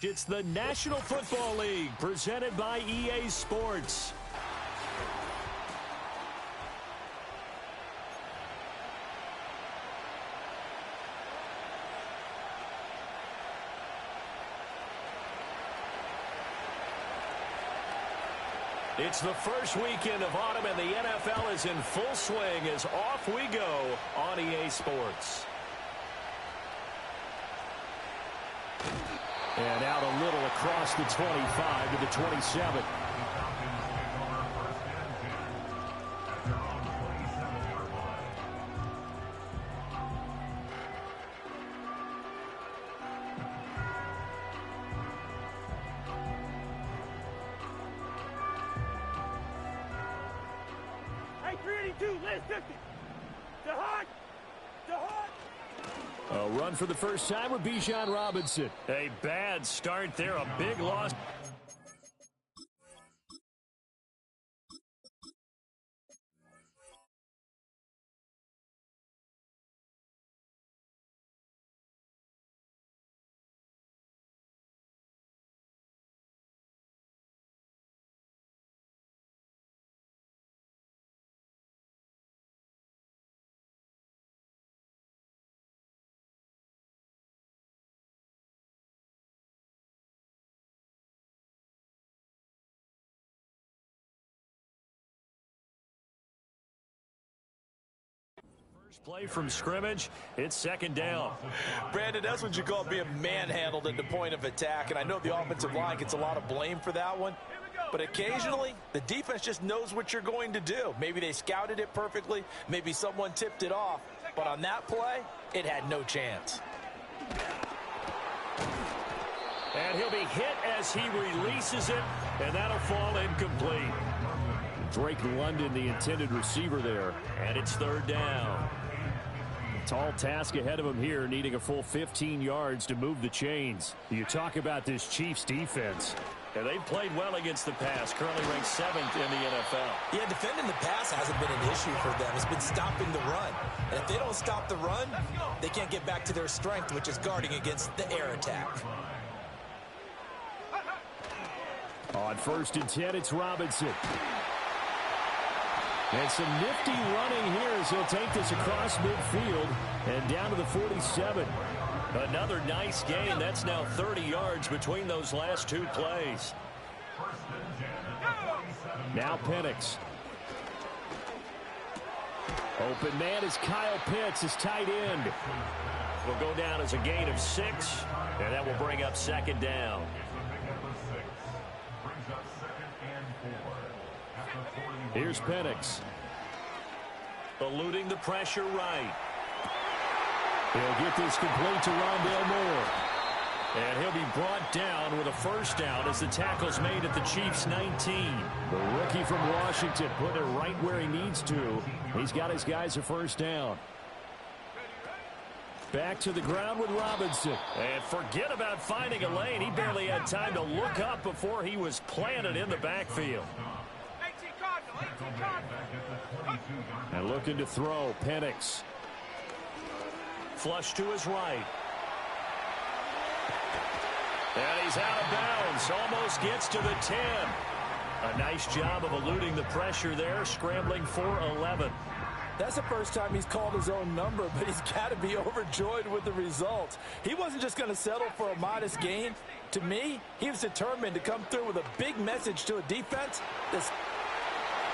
It's the National Football League presented by EA Sports. It's the first weekend of autumn, and the NFL is in full swing as off we go on EA Sports. And out a little across the 25 to the 27. A run for the first time with Bijan Robinson. A bad start there, a big loss. Play from scrimmage. It's second down. Brandon, that's what you call being manhandled at the point of attack. And I know the offensive line gets a lot of blame for that one. But occasionally, the defense just knows what you're going to do. Maybe they scouted it perfectly. Maybe someone tipped it off. But on that play, it had no chance. And he'll be hit as he releases it. And that'll fall incomplete. Drake London, the intended receiver there. And it's third down. Tall task ahead of him here, needing a full 15 yards to move the chains. You talk about this Chiefs defense. And they've played well against the pass, currently ranked 7th in the NFL. Yeah, defending the pass hasn't been an issue for them. It's been stopping the run. And if they don't stop the run, they can't get back to their strength, which is guarding against the air attack. On 1st and 10, it's Robinson. And some nifty running here as he'll take this across midfield and down to the 47. Another nice gain. That's now 30 yards between those last two plays. Now Penix. Open man is Kyle Pitts, his tight end. Will go down as a gain of 6, and that will bring up second down. Here's Penix. Eluding the pressure right. He'll get this complete to Rondale Moore. And he'll be brought down with a first down as the tackle's made at the Chiefs' 19. The rookie from Washington putting it right where he needs to. He's got his guys a first down. Back to the ground with Robinson. And forget about finding a lane. He barely had time to look up before he was planted in the backfield. And looking to throw, Penix. Flush to his right. And he's out of bounds. Almost gets to the 10. A nice job of eluding the pressure there, scrambling for 11. That's the first time he's called his own number, but he's got to be overjoyed with the results. He wasn't just going to settle for a modest gain. To me, he was determined to come through with a big message to a defense. This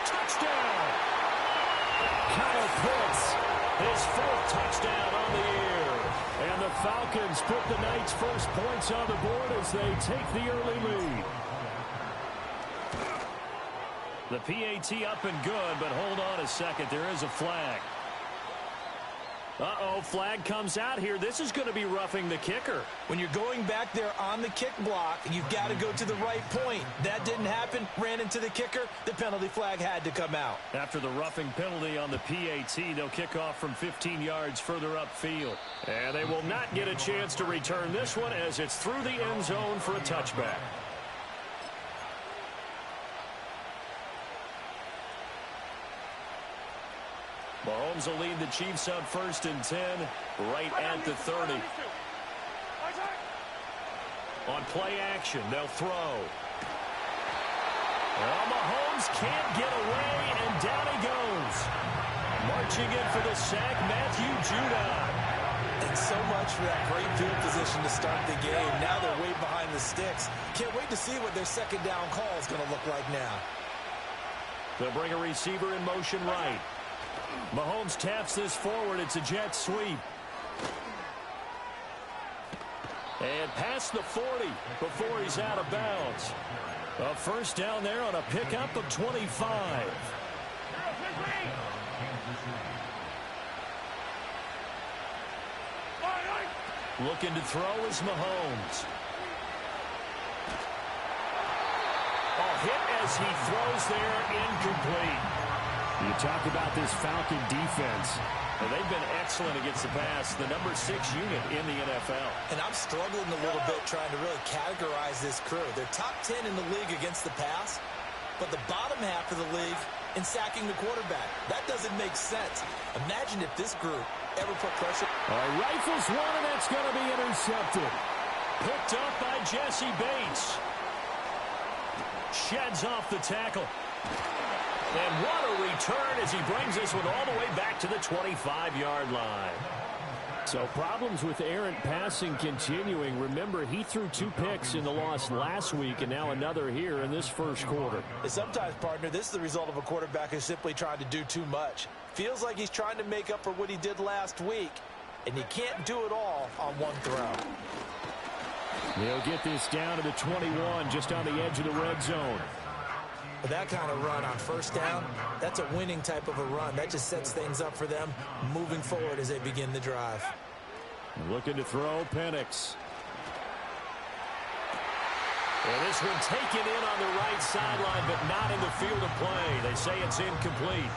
touchdown! Kyle Pitts, his 4th touchdown on the year. And the Falcons put the Knights' first points on the board as they take the early lead. The PAT up and good, but hold on a second. There is a flag. Uh-oh, flag comes out here. This is going to be roughing the kicker. When you're going back there on the kick block, you've got to go to the right point. That didn't happen. Ran into the kicker. The penalty flag had to come out. After the roughing penalty on the PAT, they'll kick off from 15 yards further upfield. And they will not get a chance to return this one as it's through the end zone for a touchback. Mahomes will lead the Chiefs on 1st and 10 right at the 30. On play action, they'll throw. Well, Mahomes can't get away, and down he goes. Marching in for the sack, Matthew Judon. And so much for that great field position to start the game. Now they're way behind the sticks. Can't wait to see what their second down call is going to look like now. They'll bring a receiver in motion right. Mahomes taps this forward. It's a jet sweep. And past the 40 before he's out of bounds. A first down there on a pickup of 25. Looking to throw is Mahomes. Hit as he throws there, incomplete. You talk about this Falcon defense. Well, they've been excellent against the pass, the number 6 unit in the NFL. And I'm struggling a little bit trying to really categorize this crew. They're top 10 in the league against the pass, but the bottom half of the league in sacking the quarterback. That doesn't make sense. Imagine if this group ever put pressure. Rifles one, and that's going to be intercepted. Picked up by Jesse Bates. Sheds off the tackle. And what a return as he brings this one all the way back to the 25-yard line. So problems with errant passing continuing. Remember, he threw 2 picks in the loss last week and now another here in this first quarter. And sometimes, partner, this is the result of a quarterback who's simply trying to do too much. Feels like he's trying to make up for what he did last week, and you can't do it all on one throw. They'll get this down to the 21, just on the edge of the red zone. But that kind of run on first down, that's a winning type of a run. That just sets things up for them moving forward as they begin the drive. Looking to throw, Penix. And this one taken in on the right sideline, but not in the field of play. They say it's incomplete.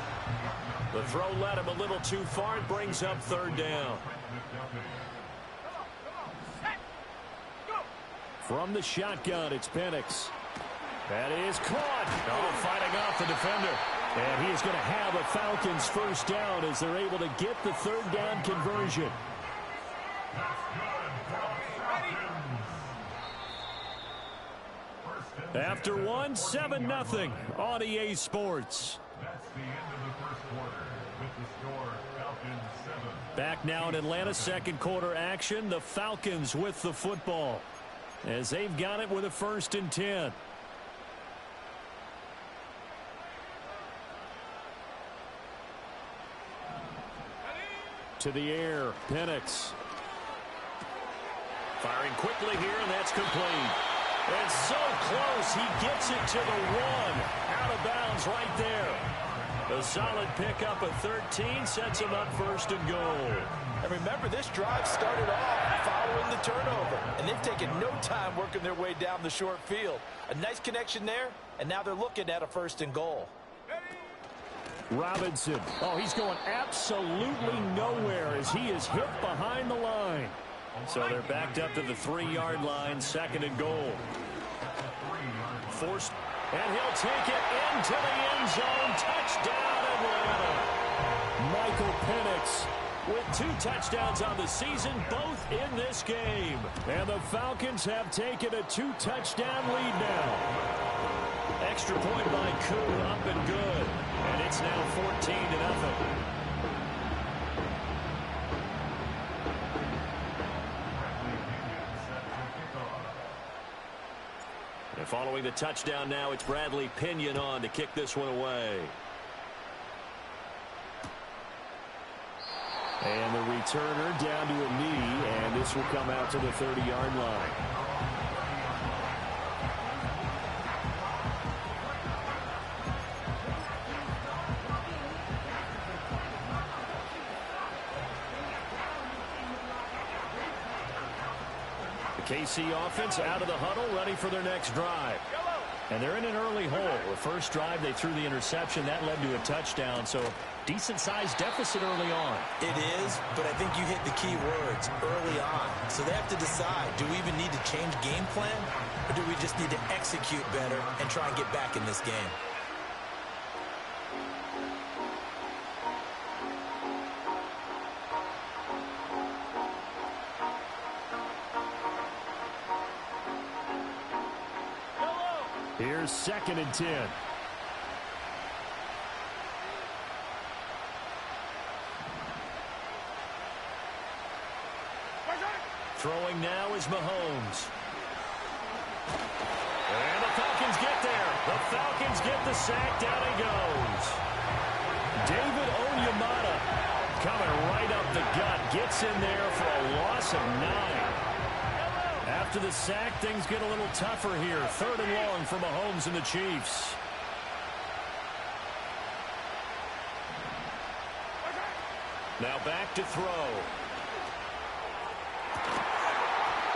The throw led him a little too far. It brings up 3rd down. From the shotgun, it's Penix. That is caught. Oh, fighting off the defender. And he is going to have a Falcons first down as they're able to get the 3rd down conversion. After 1, 7-0 on EA Sports. Back now in Atlanta, second quarter action. The Falcons with the football as they've got it with a 1st and 10. To the air, Penix. Firing quickly here, and that's complete. And so close, he gets it to the 1. Out of bounds right there. A solid pickup of 13 sets him up 1st and goal. And remember, this drive started off following the turnover, and they've taken no time working their way down the short field. A nice connection there, and now they're looking at a 1st and goal. Robinson. Oh, he's going absolutely nowhere as he is hit behind the line. So they're backed up to the 3-yard line, 2nd and goal. Forced, and he'll take it into the end zone. Touchdown, Atlanta. Michael Penix with 2 touchdowns on the season, both in this game. And the Falcons have taken a 2-touchdown lead now. Extra point by Koo, up and good. And it's now 14-0. And following the touchdown now, it's Bradley Pinion on to kick this one away. And the returner down to a knee, and this will come out to the 30-yard line. KC offense out of the huddle, ready for their next drive. And they're in an early hole. The first drive, they threw the interception. That led to a touchdown, so decent-sized deficit early on. It is, but I think you hit the key words, early on. So they have to decide, do we even need to change game plan, or do we just need to execute better and try and get back in this game? Here's 2nd and 10. Throwing now is Mahomes. And the Falcons get there. The Falcons get the sack. Down he goes. David Onyemata coming right up the gut. Gets in there for a loss of 9. After the sack, things get a little tougher here. 3rd and long for Mahomes and the Chiefs. Now back to throw.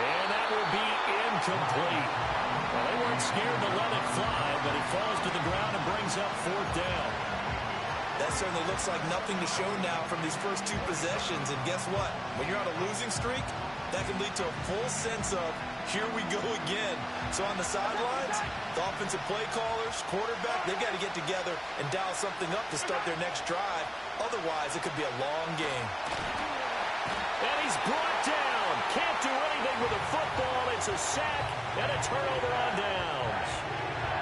And that will be incomplete. Well, they weren't scared to let it fly, but he falls to the ground and brings up 4th down. That certainly looks like nothing to show now from these first 2 possessions. And guess what? When you're on a losing streak, that can lead to a full sense of, here we go again. So on the sidelines, the offensive play callers, quarterback, they've got to get together and dial something up to start their next drive. Otherwise, it could be a long game. And he's brought down. Can't do anything with a football. It's a sack and a turnover on downs.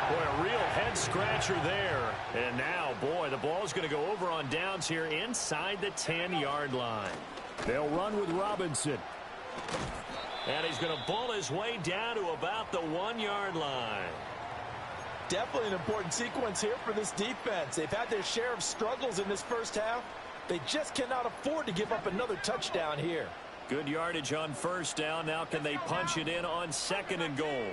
Boy, a real head-scratcher there. And now, boy, the ball's going to go over on downs here inside the 10-yard line. They'll run with Robinson. And he's going to bull his way down to about the 1-yard line. Definitely an important sequence here for this defense. They've had their share of struggles in this first half. They just cannot afford to give up another touchdown here. Good yardage on 1st down. Now can they punch it in on 2nd and goal?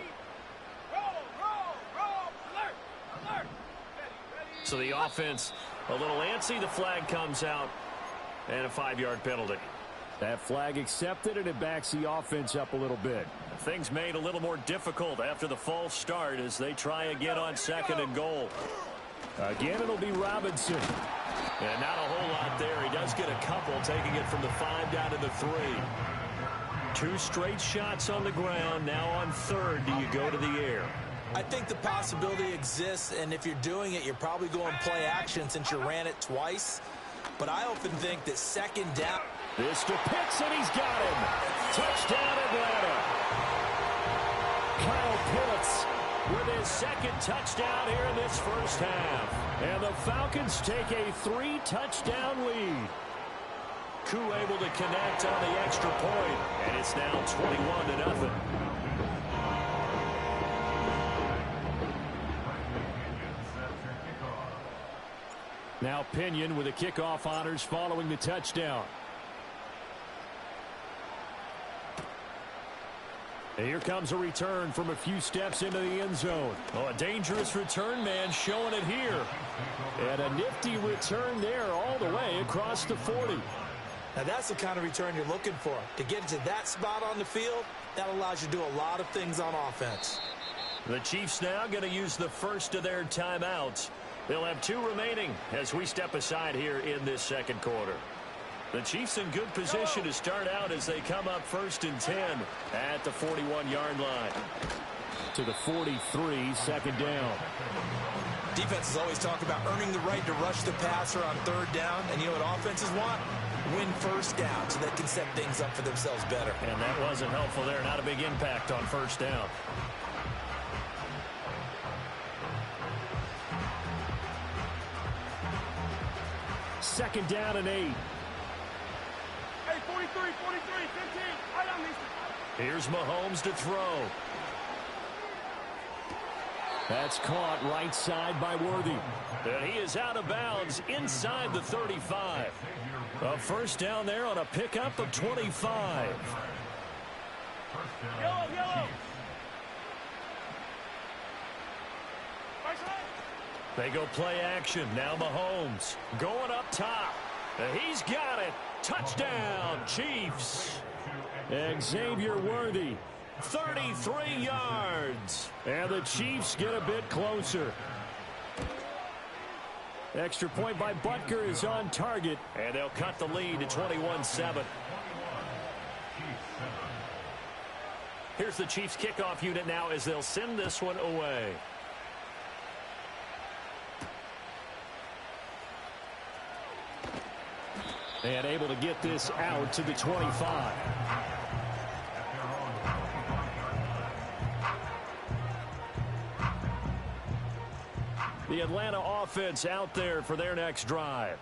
So the offense a little antsy. The flag comes out and a 5-yard penalty. That flag accepted, and it backs the offense up a little bit. Things made a little more difficult after the false start as they try again on 2nd and goal. Again, it'll be Robinson. And not a whole lot there. He does get a couple, taking it from the 5 down to the 3. 2 straight shots on the ground. Now on 3rd, do you go to the air? I think the possibility exists, and if you're doing it, you're probably going play action since you ran it twice. But I often think that 2nd down. This to Pitts, and he's got him. Touchdown, Atlanta. Kyle Pitts with his 2nd touchdown here in this first half. And the Falcons take a 3-touchdown lead. Koo able to connect on the extra point, and it's now 21-0. Now Pinion with the kickoff honors following the touchdown. And here comes a return from a few steps into the end zone. Oh, a dangerous return man showing it here. And a nifty return there all the way across the 40. Now that's the kind of return you're looking for. To get to that spot on the field, that allows you to do a lot of things on offense. The Chiefs now going to use the first of their timeouts. They'll have 2 remaining as we step aside here in this 2nd quarter. The Chiefs in good position to start out as they come up 1st and 10 at the 41-yard line. To the 43, 2nd down. Defenses always talk about earning the right to rush the passer on 3rd down. And you know what offenses want? Win 1st down so they can set things up for themselves better. And that wasn't helpful there. Not a big impact on 1st down. Second down and 8. Hey, 43, 15. Right on these. Here's Mahomes to throw. That's caught right side by Worthy. And he is out of bounds inside the 35. A 1st down there on a pickup of 25. Yellow. They go play action. Now Mahomes going up top. And he's got it. Touchdown, Chiefs. Xavier Worthy, 33 yards. And the Chiefs get a bit closer. Extra point by Butker is on target. And they'll cut the lead to 21-7. Here's the Chiefs kickoff unit now as they'll send this one away. And able to get this out to the 25. The Atlanta offense out there for their next drive.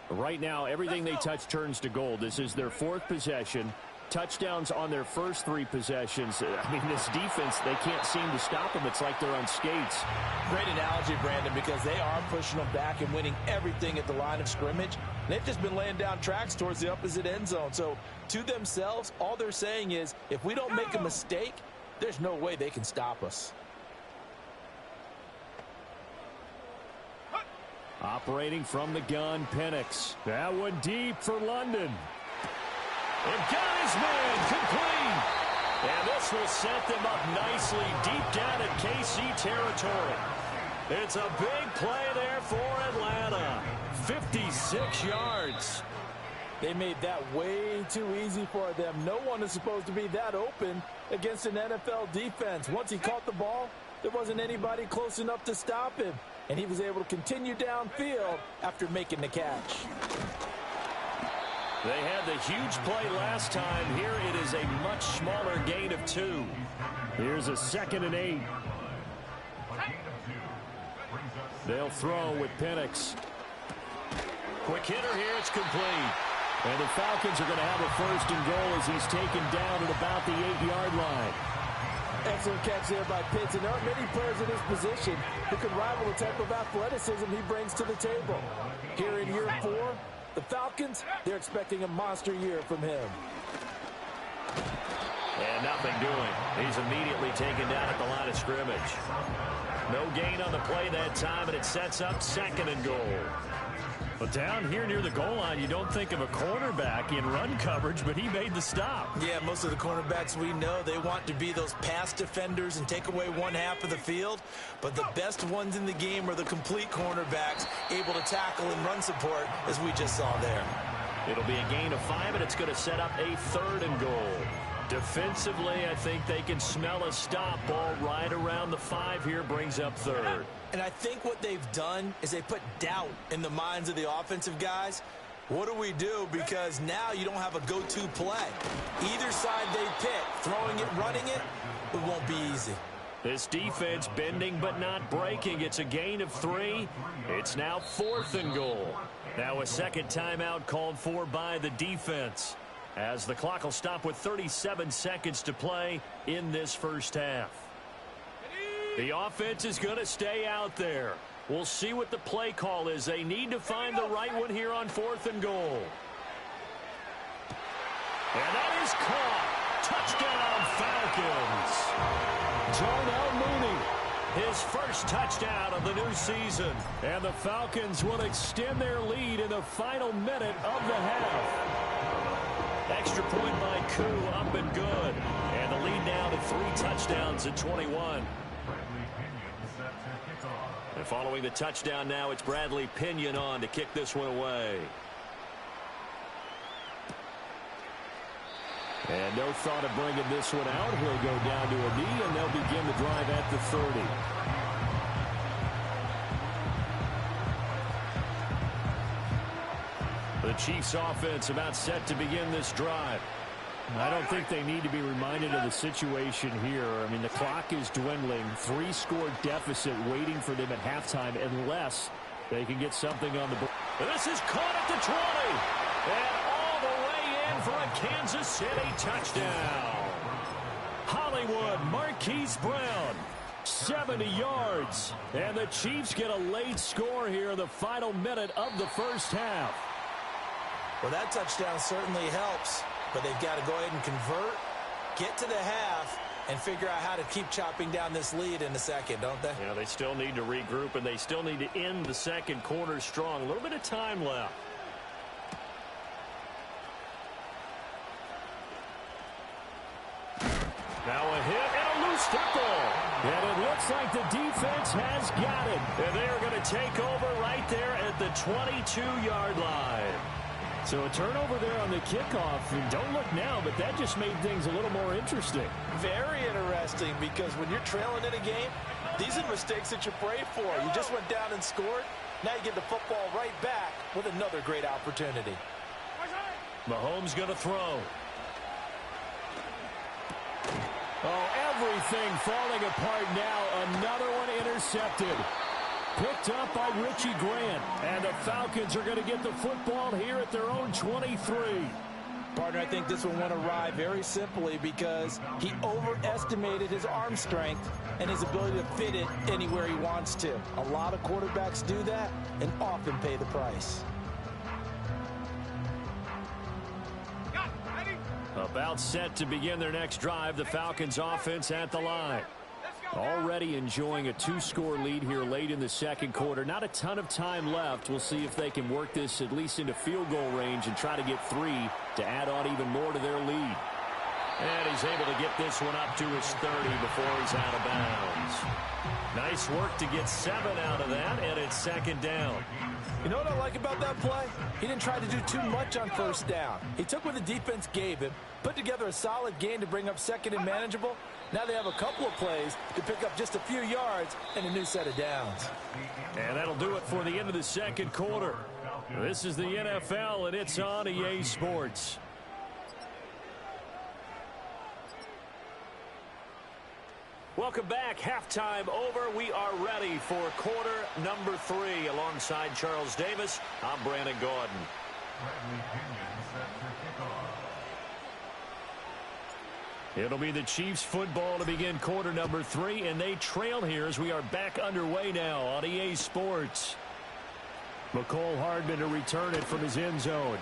Right now, everything they touch turns to gold. This is their 4th possession. Touchdowns on their first 3 possessions. I mean, this defense, they can't seem to stop them. It's like they're on skates. Great analogy, Brandon, because they are pushing them back and winning everything at the line of scrimmage. They've just been laying down tracks towards the opposite end zone. So to themselves, all they're saying is, if we don't make a mistake, there's no way they can stop us. Operating from the gun, Penix. That one deep for London. And got his man complete. And this will set them up nicely deep down in KC territory. It's a big play there for Atlanta. 56 yards. They made that way too easy for them. No one is supposed to be that open against an NFL defense. Once he caught the ball, there wasn't anybody close enough to stop him. And he was able to continue downfield after making the catch. They had the huge play last time. Here it is a much smaller gain of 2. Here's a 2nd and 8. They'll throw with Penix. Quick hitter here. It's complete. And the Falcons are going to have a 1st and goal as he's taken down at about the 8-yard line. Excellent catch there by Pitts, and there are many players in his position who can rival the type of athleticism he brings to the table. Here in year 4, the Falcons, they're expecting a monster year from him. And nothing doing. He's immediately taken down at the line of scrimmage. No gain on the play that time, and it sets up 2nd and goal. But down here near the goal line, you don't think of a cornerback in run coverage, but he made the stop. Yeah, most of the cornerbacks we know, they want to be those pass defenders and take away one half of the field. But the best ones in the game are the complete cornerbacks, able to tackle and run support, as we just saw there. It'll be a gain of 5, and it's going to set up a 3rd and goal. Defensively, I think they can smell a stop. Ball right around the 5 here, brings up 3rd. And I think what they've done is they put doubt in the minds of the offensive guys. What do we do? Because now you don't have a go-to play. Either side they pick, throwing it, running it, it won't be easy. This defense bending but not breaking. It's a gain of 3. It's now 4th and goal. Now a 2nd timeout called for by the defense, as the clock will stop with 37 seconds to play in this first half. The offense is going to stay out there. We'll see what the play call is. They need to find the right one here on 4th and goal. And that is caught. Touchdown, Falcons. Darnell Mooney, his first touchdown of the new season. And the Falcons will extend their lead in the final minute of the half. Extra point by Koo, up and good. And the lead now to 3 touchdowns at 21. And following the touchdown now, it's Bradley Pinion on to kick this one away. And no thought of bringing this one out. He'll go down to a knee, and they'll begin the drive at the 30. The Chiefs offense about set to begin this drive. I don't think they need to be reminded of the situation here. I mean, the clock is dwindling. 3-score deficit waiting for them at halftime unless they can get something on the board. This is caught at the 20. And all the way in for a Kansas City touchdown. Hollywood Marquise Brown, 70 yards. And the Chiefs get a late score here in the final minute of the first half. Well, that touchdown certainly helps. But they've got to go ahead and convert, get to the half, and figure out how to keep chopping down this lead in the second, don't they? Yeah, they still need to regroup, and they still need to end the second quarter strong. A little bit of time left. Now a hit and a loose football. And it looks like the defense has got it. And they are going to take over right there at the 22-yard line. So a turnover there on the kickoff. And don't look now, but that just made things a little more interesting. Very interesting, because when you're trailing in a game, these are mistakes that you pray for. You just went down and scored. Now you get the football right back with another great opportunity. Mahomes going to throw. Oh, everything falling apart now. Another one intercepted. Picked up by Richie Grant. And the Falcons are going to get the football here at their own 23. Partner, I think this one won't arrive very simply because he overestimated his arm strength and his ability to fit it anywhere he wants to. A lot of quarterbacks do that and often pay the price. About set to begin their next drive, the Falcons offense at the line. Already enjoying a 2-score lead here late in the second quarter. Not a ton of time left. We'll see if they can work this at least into field goal range and try to get 3 to add on even more to their lead. And he's able to get this one up to his 30 before he's out of bounds. Nice work to get 7 out of that, and it's second down. You know what I like about that play? He didn't try to do too much on first down. He took what the defense gave him, put together a solid gain to bring up second and manageable. Now they have a couple of plays to pick up just a few yards and a new set of downs. And that'll do it for the end of the second quarter. This is the NFL, and it's on EA Sports. Welcome back. Halftime over. We are ready for quarter number 3. Alongside Charles Davis, I'm Brandon Gordon. It'll be the Chiefs football to begin quarter number 3, and they trail here as we are back underway now on EA Sports. McCole Hardman to return it from his end zone.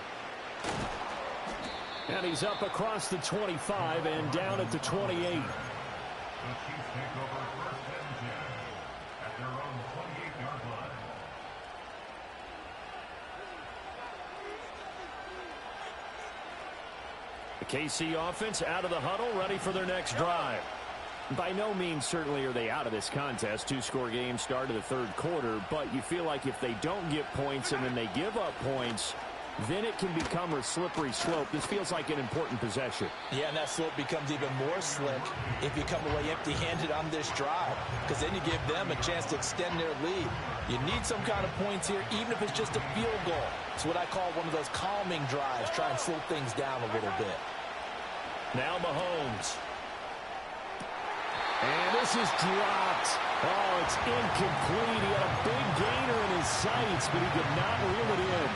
And he's up across the 25 and down at the 28. The Chiefs take over 1st and 10 at their own 28-yard line. The KC offense out of the huddle, ready for their next drive. By no means certainly are they out of this contest. 2-score game start of the third quarter, but you feel like if they don't get points and then they give up points, then it can become a slippery slope. This feels like an important possession. Yeah, and that slope becomes even more slick if you come away empty-handed on this drive, because then you give them a chance to extend their lead. You need some kind of points here, even if it's just a field goal. It's what I call one of those calming drives. Try and slow things down a little bit. Now Mahomes. And this is dropped. Oh, it's incomplete. He had a big gainer in his sights, but he could not reel it in.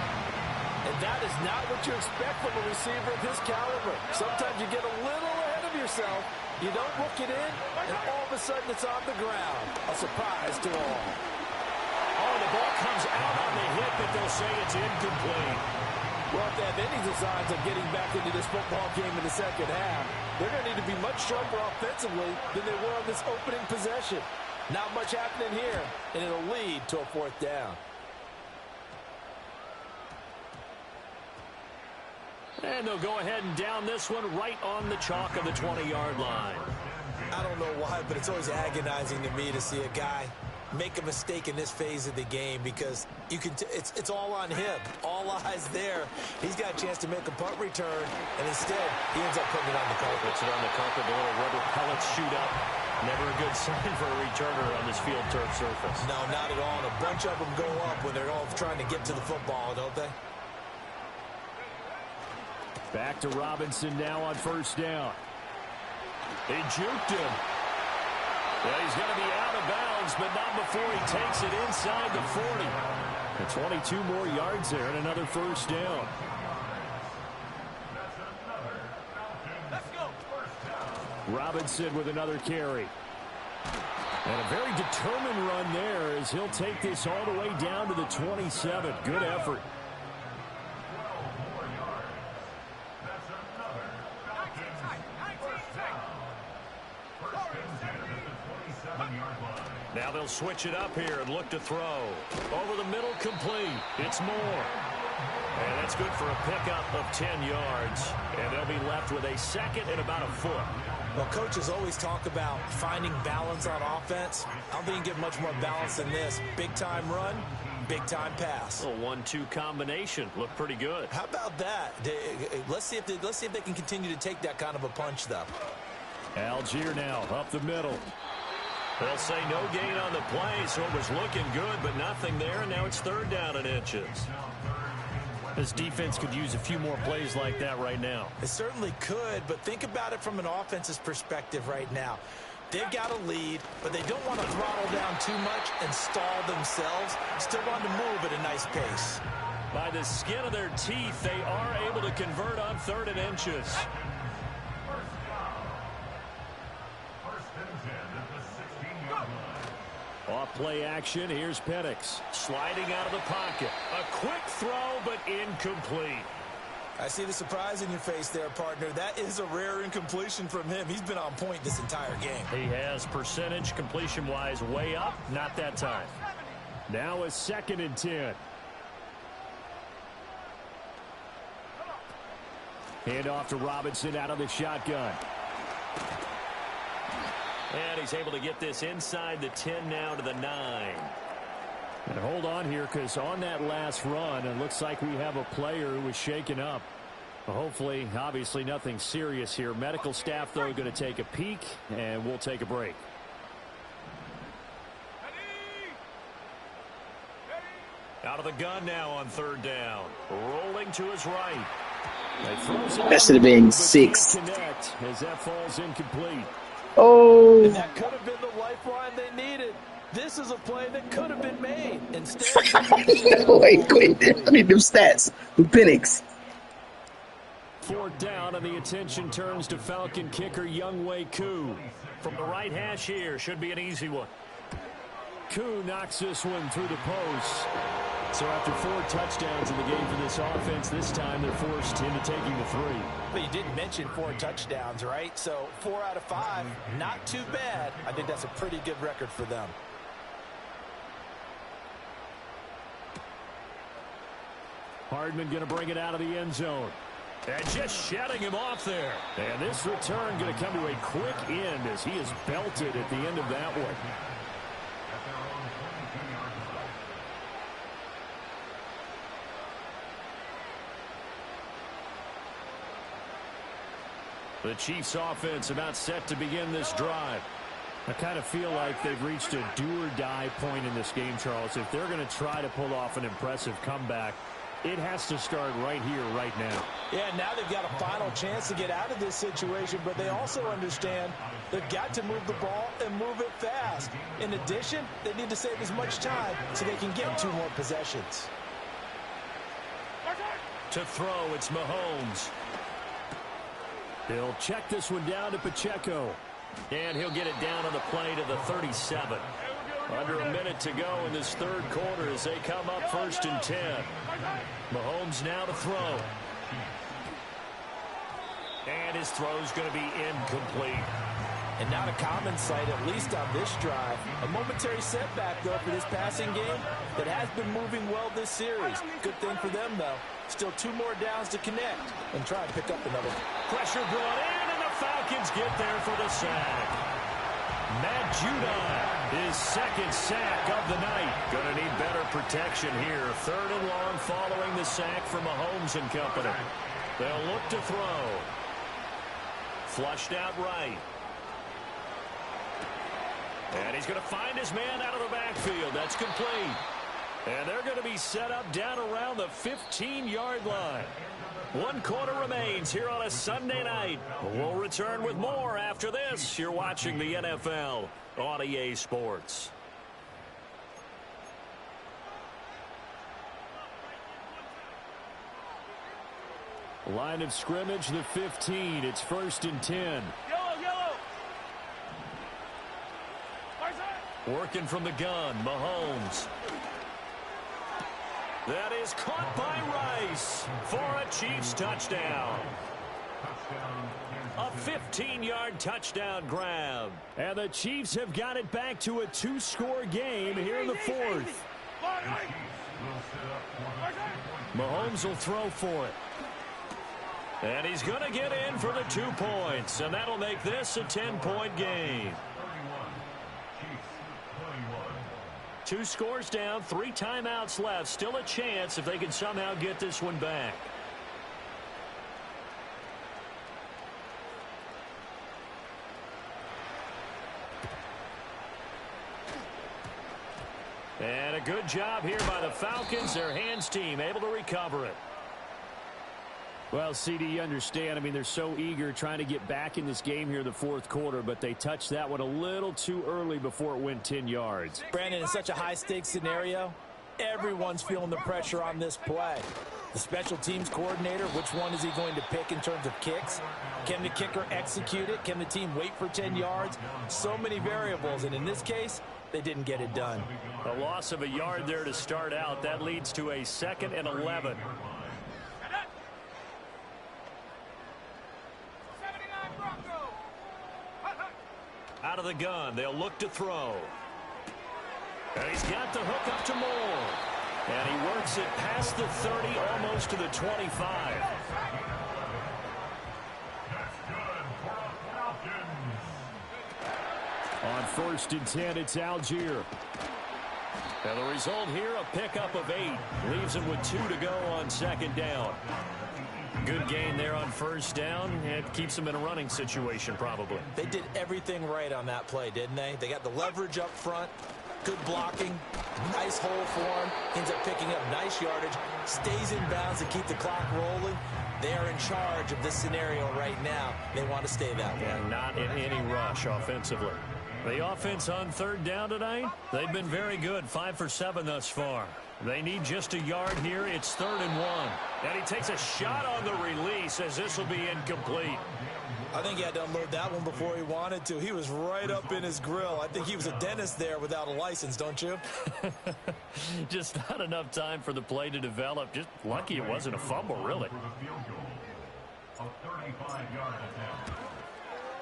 And that is not what you expect from a receiver of his caliber. Sometimes you get a little ahead of yourself. You don't look it in, and all of a sudden it's on the ground. A surprise to all. Oh, the ball comes out on the hit, but they'll say it's incomplete. Well, if they have any designs of getting back into this football game in the second half, they're going to need to be much sharper offensively than they were on this opening possession. Not much happening here, and it'll lead to a 4th down. And they'll go ahead and down this one right on the chalk of the 20-yard line. I don't know why, but it's always agonizing to me to see a guy make a mistake in this phase of the game, because you can it's all on him. All eyes there. He's got a chance to make a punt return, and instead he ends up putting it on the carpet. Puts it on the carpet. The little rubber pellets shoot up. Never a good sign for a returner on this field turf surface. No, not at all. And a bunch of them go up when they're all trying to get to the football, don't they? Back to Robinson now on 1st down. He juked him. Well, he's going to be out of bounds, but not before he takes it inside the 40. And 22 more yards there and another 1st down. Let's go. Robinson with another carry. And a very determined run there as he'll take this all the way down to the 27. Good effort. Now they'll switch it up here and look to throw. Over the middle, complete. It's Moore. And that's good for a pickup of 10 yards. And they'll be left with a 2nd and about a foot. Well, coaches always talk about finding balance on offense. I don't think you can get much more balance than this. Big-time run, big-time pass. A 1-2 combination. Looked pretty good. How about that? Let's see if they can continue to take that kind of a punch, though. Algier now up the middle. They'll say no gain on the play, so it was looking good, but nothing there, and now it's 3rd down and inches. This defense could use a few more plays like that right now. It certainly could, but think about it from an offense's perspective right now. They've got a lead, but they don't want to throttle down too much and stall themselves. Still want to move at a nice pace. By the skin of their teeth, they are able to convert on 3rd and inches. First and 10 at the 16-yard line. Off play action, here's Penix. Sliding out of the pocket. A quick throw, but incomplete. I see the surprise in your face there, partner. That is a rare incompletion from him. He's been on point this entire game. He has percentage completion-wise way up, not that time. Now a 2nd and 10. Hand off to Robinson out of the shotgun. And he's able to get this inside the 10 now to the 9. And hold on here, because on that last run, it looks like we have a player who was shaken up. Hopefully, obviously nothing serious here. Medical staff, though, going to take a peek, and we'll take a break. Out of the gun now on 3rd down. Rolling to his right. That should have been 6. Connect as that falls incomplete. Oh. And that could have been the lifeline they needed. This is a play that could have been made. Instead, Wait, I need them stats. The Penix. 4th down, and the attention turns to Falcon kicker Younghoe Koo. From the right hash here, should be an easy one. Koo knocks this one through the post. So after 4 touchdowns in the game for this offense, this time they're forced into taking the 3. but you did mention 4 touchdowns, right? So 4 out of 5, not too bad. I think that's a pretty good record for them. Hardman going to bring it out of the end zone. And just shutting him off there. And this return going to come to a quick end as he is belted at the end of that one. The Chiefs offense about set to begin this drive. I kind of feel like they've reached a do-or-die point in this game, Charles. If they're going to try to pull off an impressive comeback, it has to start right here, right now. Yeah, now they've got a final chance to get out of this situation, but they also understand they've got to move the ball and move it fast. In addition, they need to save as much time so they can get 2 more possessions. To throw, it's Mahomes. He'll check this one down to Pacheco. And he'll get it down on the play to the 37. Under a minute to go in this 3rd quarter as they come up 1st and 10. Mahomes now to throw. And his throw's going to be incomplete. And not a common sight, at least on this drive. A momentary setback, though, for this passing game that has been moving well this series. Good thing for them, though. Still 2 more downs to connect and try and pick up another. Pressure brought in, and the Falcons get there for the sack. Matt Judon, his 2nd sack of the night. Going to need better protection here. 3rd and long following the sack from Mahomes and company. They'll look to throw. Flushed out right. And he's going to find his man out of the backfield. That's complete. And they're going to be set up down around the 15-yard line. 1 quarter remains here on a Sunday night. We'll return with more after this. You're watching the NFL on EA Sports. Line of scrimmage, the 15. It's 1st and 10. Working from the gun, Mahomes. That is caught by Rice for a Chiefs touchdown. A 15-yard touchdown grab. And the Chiefs have got it back to a 2-score game here in the 4th. Mahomes will throw for it. And he's going to get in for the 2 points. And that'll make this a 10-point game. 2 scores down, 3 timeouts left. Still a chance if they can somehow get this one back. And a good job here by the Falcons. Their hands team able to recover it. Well, CD, you understand. I mean, they're so eager trying to get back in this game here in the fourth quarter, but they touched that one a little too early before it went 10 yards. Brandon, in such a high-stakes scenario, everyone's feeling the pressure on this play. The special teams coordinator, which one is he going to pick in terms of kicks? Can the kicker execute it? Can the team wait for 10 yards? So many variables, and in this case, they didn't get it done. A loss of a yard there to start out. That leads to a 2nd and 11. Out of the gun, they'll look to throw. And he's got the hook up to Moore. And he works it past the 30, almost to the 25. On 1st and 10, it's Algier. And the result here, a pickup of 8. Leaves him with 2 to go on 2nd down. Good gain there on 1st down. It keeps them in a running situation, probably. They did everything right on that play, didn't they? They got the leverage up front, good blocking, nice hole for him, ends up picking up nice yardage, stays in bounds to keep the clock rolling. They are in charge of this scenario right now. They want to stay that way. And not in any rush offensively. The offense on 3rd down tonight, they've been very good, 5 for 7 thus far. They need just a yard here. It's 3rd and 1. And he takes a shot on the release as this will be incomplete. I think he had to unload that one before he wanted to. He was right up in his grill. I think he was a dentist there without a license, don't you? Just not enough time for the play to develop. Just lucky it wasn't a fumble, really.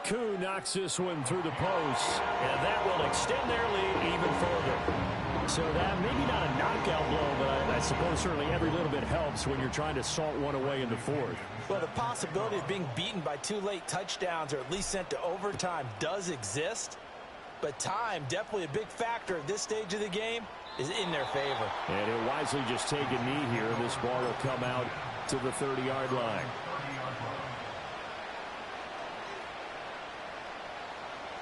Koo knocks this one through the post, and that will extend their lead even further. So that maybe not a knockout blow, but I suppose certainly every little bit helps when you're trying to salt one away in the 4th. Well, the possibility of being beaten by 2 late touchdowns or at least sent to overtime does exist, but time, definitely a big factor at this stage of the game, is in their favor. And he'll wisely just take a knee here. This ball will come out to the 30-yard line.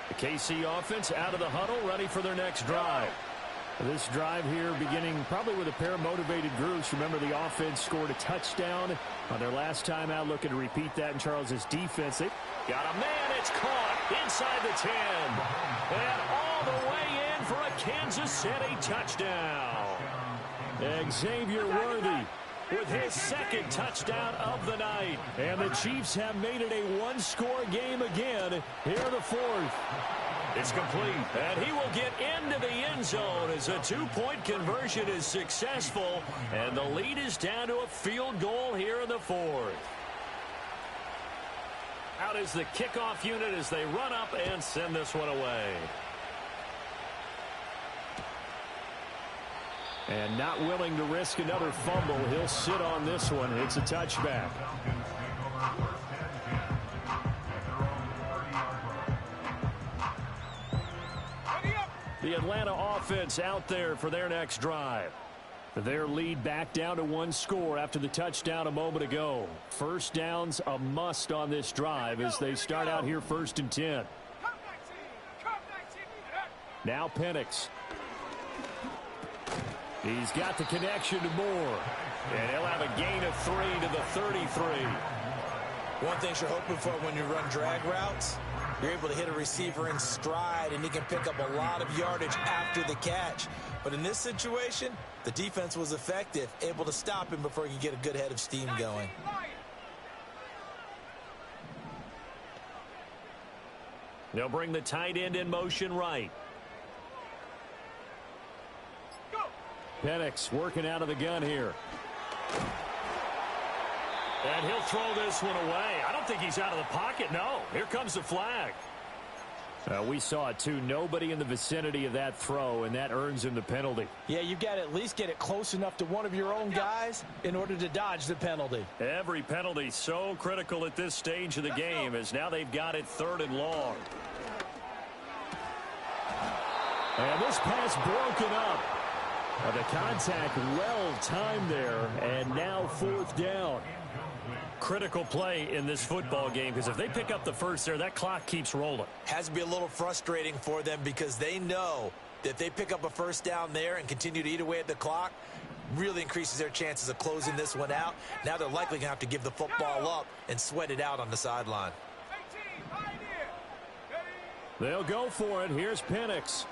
The KC offense out of the huddle, ready for their next drive. This drive here beginning probably with a pair of motivated groups. Remember, the offense scored a touchdown on their last time out. Looking to repeat that in Charles's defense. They got a man. It's caught inside the 10. And all the way in for a Kansas City touchdown. Xavier Worthy with his 2nd touchdown of the night. And the Chiefs have made it a 1-score game again here in the 4th. It's complete, and he will get into the end zone as a 2-point conversion is successful, and the lead is down to a field goal here in the 4th. Out is the kickoff unit as they run up and send this one away. And not willing to risk another fumble, he'll sit on this one. It's a touchback. The Atlanta offense out there for their next drive. Their lead back down to 1 score after the touchdown a moment ago. 1st down's a must on this drive as they start out here 1st and 10. Now Penix. He's got the connection to Moore. And he'll have a gain of 3 to the 33. One thing you're hoping for when you run drag routes, you're able to hit a receiver in stride, and he can pick up a lot of yardage after the catch. But in this situation, the defense was effective, able to stop him before he could get a good head of steam going. They'll bring the tight end in motion right. Penix working out of the gun here. And he'll throw this one away. I don't think he's out of the pocket. No, here comes the flag. We saw it too. Nobody in the vicinity of that throw, and that earns him the penalty. Yeah, you've got to at least get it close enough to one of your own guys in order to dodge the penalty. Every penalty so critical at this stage of the game as now they've got it 3rd and long. And this pass broken up. The contact well timed there, and now 4th down. Critical play in this football game because if they pick up the first there, that clock keeps rolling. Has to be a little frustrating for them because they know that if they pick up a 1st down there and continue to eat away at the clock, really increases their chances of closing this one out. Now they're likely going to have to give the football up and sweat it out on the sideline. They'll go for it. Here's Penix.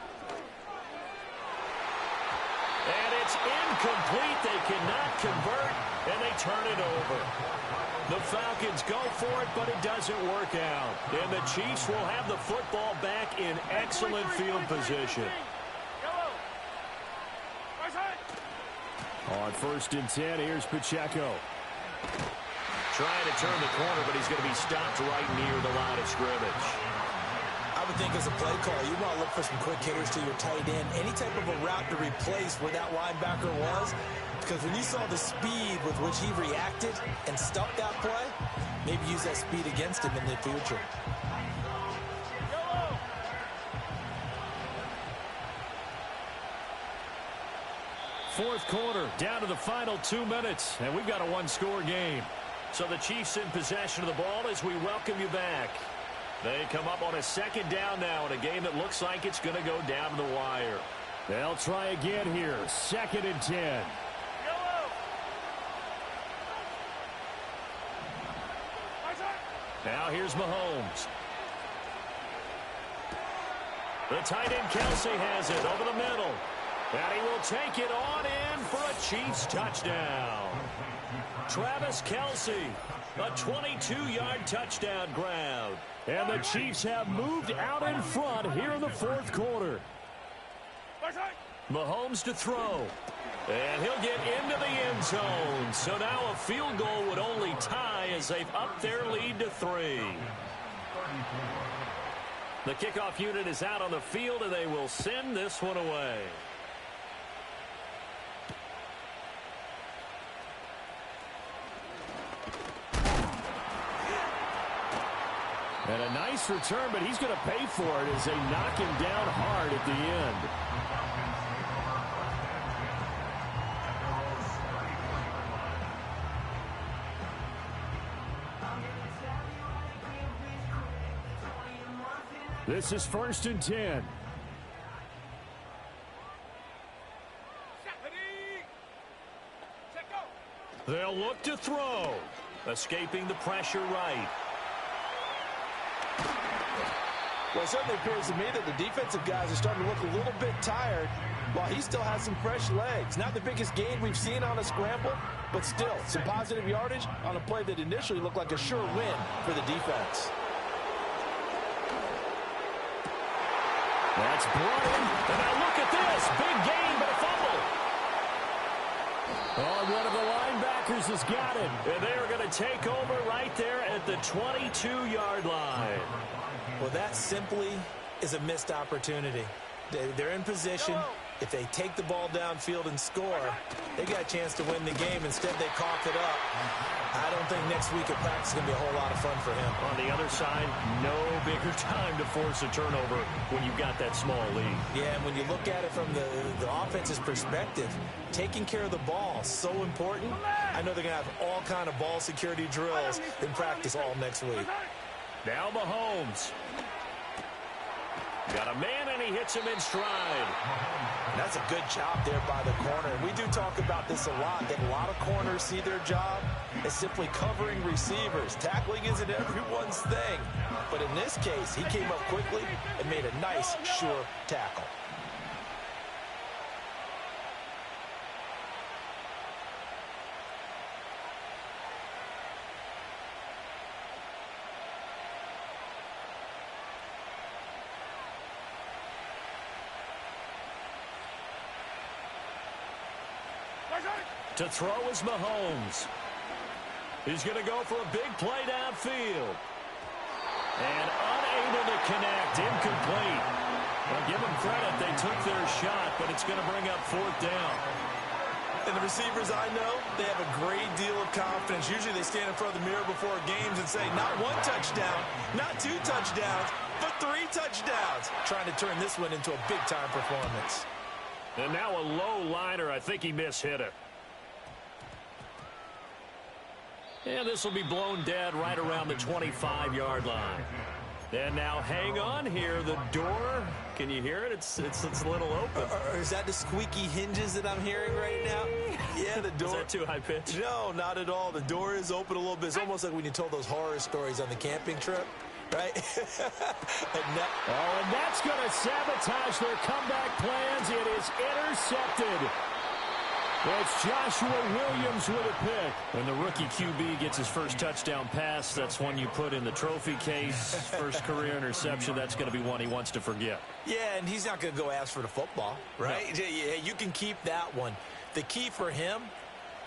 And it's incomplete. They cannot convert, and they turn it over. The Falcons go for it, but it doesn't work out. And the Chiefs will have the football back in excellent field position. On 1st and 10, here's Pacheco. Trying to turn the corner, but he's going to be stopped right near the line of scrimmage. I would think as a play caller, you want to look for some quick hitters to your tight end. Any type of a route to replace where that linebacker was. Because when you saw the speed with which he reacted and stuffed that play, maybe use that speed against him in the future. Fourth quarter, down to the final 2 minutes, and we've got a one-score game. So the Chiefs in possession of the ball as we welcome you back. They come up on a 2nd down now in a game that looks like it's going to go down to the wire. They'll try again here, 2nd and 10. Now here's Mahomes. The tight end Kelsey has it over the middle. And he will take it on in for a Chiefs touchdown. Travis Kelsey, a 22-yard touchdown grab. And the Chiefs have moved out in front here in the 4th quarter. Mahomes to throw. And he'll get into the end zone. So now a field goal would only tie as they've upped their lead to 3. The kickoff unit is out on the field, and they will send this one away. And a nice return, but he's going to pay for it as they knock him down hard at the end. This is 1st and 10. They'll look to throw. Escaping the pressure right. Well, it certainly appears to me that the defensive guys are starting to look a little bit tired while he still has some fresh legs. Not the biggest gain we've seen on a scramble, but still some positive yardage on a play that initially looked like a sure win for the defense. That's brought in. And now look at this. Big gain, but a fumble. Oh, one of the linebackers has got it. And they are going to take over right there at the 22-yard line. Well, that simply is a missed opportunity. They're in position. If they take the ball downfield and score, they got a chance to win the game. Instead, they cough it up. I don't think next week at practice is going to be a whole lot of fun for him. On the other side, no bigger time to force a turnover when you've got that small lead. Yeah, and when you look at it from the offense's perspective, taking care of the ball is so important. I know they're going to have all kind of ball security drills in practice all next week. Now Mahomes. Got a man, and he hits him in stride. And that's a good job there by the corner. We do talk about this a lot, that a lot of corners see their job as simply covering receivers. Tackling isn't everyone's thing. But in this case, he came up quickly and made a nice, sure tackle. To throw is Mahomes. He's going to go for a big play downfield. And unable to connect. Incomplete. Well, give them credit. They took their shot, but it's going to bring up 4th down. And the receivers I know, they have a great deal of confidence. Usually they stand in front of the mirror before games and say, not 1 touchdown, not 2 touchdowns, but 3 touchdowns. Trying to turn this one into a big-time performance. And now a low liner. I think he mishit it. And this will be blown dead right around the 25-yard line. And now hang on here. The door, can you hear it? It's a little open. Or is that the squeaky hinges that I'm hearing right now? Yeah, the door. Is that too high pitch? No, not at all. The door is open a little bit. It's almost like when you told those horror stories on the camping trip, right? And that's going to sabotage their comeback plans. It is intercepted. It's Joshua Williams with a pick. When the rookie QB gets his first touchdown pass, that's one you put in the trophy case. First career interception, that's going to be one he wants to forget. Yeah, and he's not going to go ask for the football, right? No. Yeah, you can keep that one. The key for him,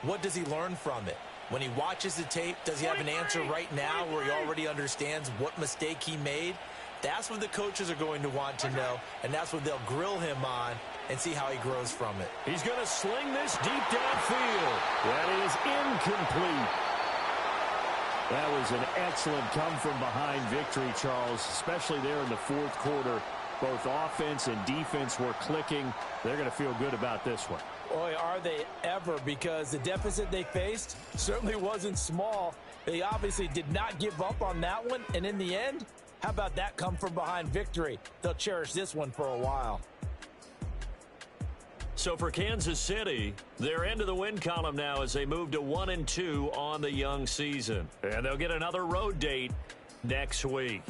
what does he learn from it? When he watches the tape, does he have an answer right now where he already understands what mistake he made? That's what the coaches are going to want to know, and that's what they'll grill him on and see how he grows from it. He's going to sling this deep downfield. That is incomplete. That was an excellent come-from-behind victory, Charles, especially there in the fourth quarter. Both offense and defense were clicking. They're going to feel good about this one. Boy, are they ever, because the deficit they faced certainly wasn't small. They obviously did not give up on that one, and in the end, how about that come-from-behind victory? They'll cherish this one for a while. So for Kansas City, they're into the win column now as they move to 1-2 on the young season. And they'll get another road date next week.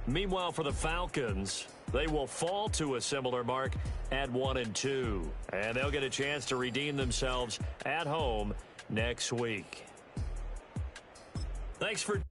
Meanwhile, for the Falcons, they will fall to a similar mark at 1-2. And they'll get a chance to redeem themselves at home next week. Thanks for